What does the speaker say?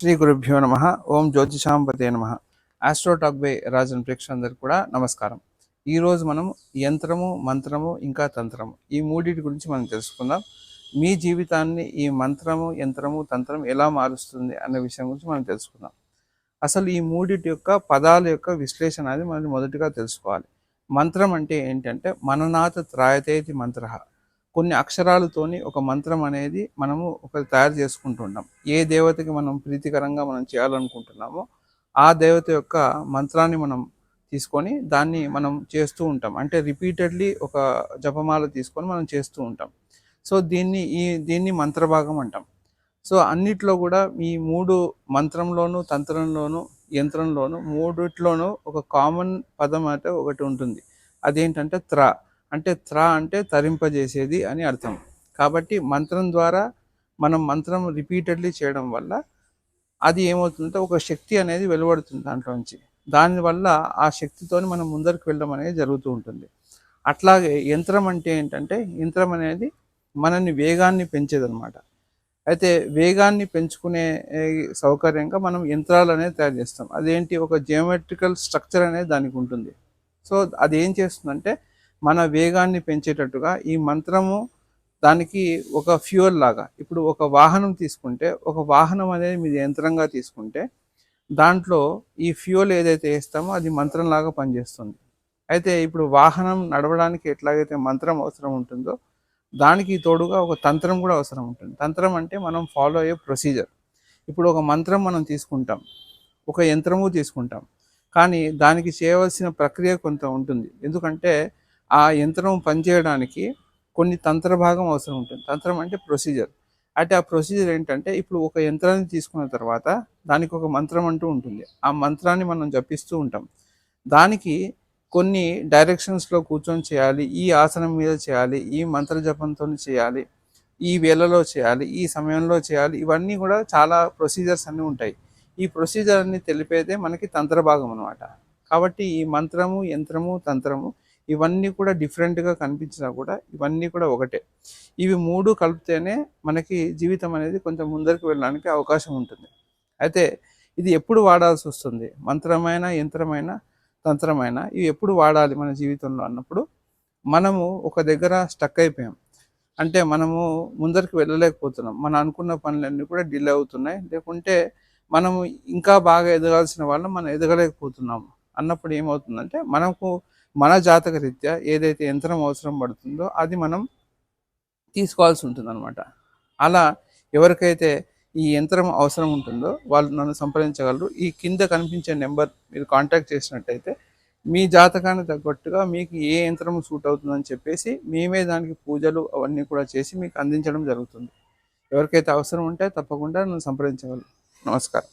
శ్రీ గురుభ్యో నమ. ఓం జ్యోతిషాంపతే నమ. ఆస్ట్రో టాక్ బై రాజన్ ప్రేక్షకులందరికీ కూడా నమస్కారం. ఈరోజు మనం యంత్రము, మంత్రము, ఇంకా తంత్రము, ఈ మూడింటి గురించి మనం తెలుసుకుందాం. మీ జీవితాన్ని ఈ మంత్రము, యంత్రము, తంత్రం ఎలా మారుస్తుంది అనే విషయం గురించి మనం తెలుసుకుందాం. అసలు ఈ మూడింటి యొక్క పదాల యొక్క విశ్లేషణ అనేది మనం మొదటిగా తెలుసుకోవాలి. మంత్రం అంటే ఏంటంటే మననాథ త్రాయతేతి మంత్ర, కొన్ని అక్షరాలతోని ఒక మంత్రం అనేది మనము తయారు చేసుకుంటుంటాం. ఏ దేవతకి మనం ప్రీతికరంగా మనం చేయాలనుకుంటున్నామో ఆ దేవత యొక్క మంత్రాన్ని మనం తీసుకొని దాన్ని మనం చేస్తూ ఉంటాం. అంటే రిపీటెడ్లీ ఒక జపమాల తీసుకొని మనం చేస్తూ ఉంటాం. సో దీన్ని మంత్రభాగం అంటాం. సో అన్నిట్లో కూడా ఈ మూడు, మంత్రంలోను, తంత్రంలోను, యంత్రంలోను, మూడిట్లోనూ ఒక కామన్ పదం అంటే ఒకటి ఉంటుంది. అదేంటంటే అంటే తరింపజేసేది అని అర్థం. కాబట్టి మంత్రం ద్వారా మనం మంత్రం రిపీటెడ్లీ చేయడం వల్ల అది ఏమవుతుందంటే ఒక శక్తి అనేది వెలువడుతుంది దాంట్లోంచి. దానివల్ల ఆ శక్తితోని మనం ముందరికి వెళ్ళడం అనేది జరుగుతూ ఉంటుంది. అట్లాగే యంత్రం అంటే ఏంటంటే, యంత్రం అనేది మనని వేగాన్ని పెంచేదనమాట. అయితే వేగాన్ని పెంచుకునే సౌకర్యంగా మనం యంత్రాలు అనేది తయారు చేస్తాం. అదేంటి, ఒక జియోమెట్రికల్ స్ట్రక్చర్ అనేది దానికి ఉంటుంది. సో అది ఏం చేస్తుందంటే మన వేగాన్ని పెంచేటట్టుగా ఈ మంత్రము దానికి ఒక ఫ్యూయల్ లాగా. ఇప్పుడు ఒక వాహనం తీసుకుంటే, ఒక వాహనం అనేది మీరు యంత్రంగా తీసుకుంటే దాంట్లో ఈ ఫ్యూయల్ ఏదైతే వేస్తామో అది మంత్రంలాగా పనిచేస్తుంది. అయితే ఇప్పుడు వాహనం నడవడానికి ఎట్లాగైతే మంత్రం అవసరం ఉంటుందో దానికి తోడుగా ఒక తంత్రం కూడా అవసరం ఉంటుంది. తంత్రం అంటే మనం ఫాలో అయ్యే ప్రొసీజర్. ఇప్పుడు ఒక మంత్రం మనం తీసుకుంటాం, ఒక యంత్రము తీసుకుంటాం, కానీ దానికి చేయవలసిన ప్రక్రియ కొంత ఉంటుంది. ఎందుకంటే ఆ యంత్రం పనిచేయడానికి కొన్ని తంత్ర భాగం అవసరం ఉంటుంది. తంత్రం అంటే ప్రొసీజర్. అంటే ఆ ప్రొసీజర్ ఏంటంటే, ఇప్పుడు ఒక యంత్రాన్ని తీసుకున్న తర్వాత దానికి ఒక మంత్రం అంటూ ఉంటుంది. ఆ మంత్రాన్ని మనం జపిస్తూ ఉంటాం. దానికి కొన్ని డైరెక్షన్స్లో కూర్చొని చేయాలి, ఈ ఆసనం మీద చేయాలి, ఈ మంత్ర జపంతో చేయాలి, ఈ వేళలో చేయాలి, ఈ సమయంలో చేయాలి. ఇవన్నీ కూడా చాలా ప్రొసీజర్స్ అన్నీ ఉంటాయి. ఈ ప్రొసీజర్ అన్ని తెలిపేదే మనకి తంత్ర భాగం అనమాట. కాబట్టి ఈ మంత్రము, యంత్రము, తంత్రము ఇవన్నీ కూడా డిఫరెంట్గా కనిపించినా కూడా ఇవన్నీ కూడా ఒకటే. ఇవి మూడు కలిపితేనే మనకి జీవితం అనేది కొంచెం ముందరికి వెళ్ళడానికి అవకాశం ఉంటుంది. అయితే ఇది ఎప్పుడు వాడాల్సి వస్తుంది, మంత్రమైన, యంత్రమైన, తంత్రమైన, ఇవి ఎప్పుడు వాడాలి మన జీవితంలో అన్నప్పుడు, మనము ఒక దగ్గర స్టక్ అయిపోయాం అంటే మనము ముందరికి వెళ్ళలేకపోతున్నాం, మనం అనుకున్న పనులన్నీ కూడా డిలే అవుతున్నాయి, లేకుంటే మనము ఇంకా బాగా ఎదగాల్సిన వాళ్ళం మనం ఎదగలేకపోతున్నాము అన్నప్పుడు ఏమవుతుందంటే, మనకు మన జాతక రీత్యా ఏదైతే యంత్రం అవసరం పడుతుందో అది మనం తీసుకోవాల్సి ఉంటుంది అనమాట. అలా ఎవరికైతే ఈ యంత్రం అవసరం ఉంటుందో వాళ్ళు నన్ను సంప్రదించగలరు. ఈ కింద కనిపించే నెంబర్ మీరు కాంటాక్ట్ చేసినట్టయితే మీ జాతకానికి తగ్గట్టుగా మీకు ఏ యంత్రం సూట్ అవుతుందని చెప్పేసి మేమే దానికి పూజలు అవన్నీ కూడా చేసి మీకు అందించడం జరుగుతుంది. ఎవరికైతే అవసరం ఉంటే తప్పకుండా నన్ను సంప్రదించగలరు. నమస్కారం.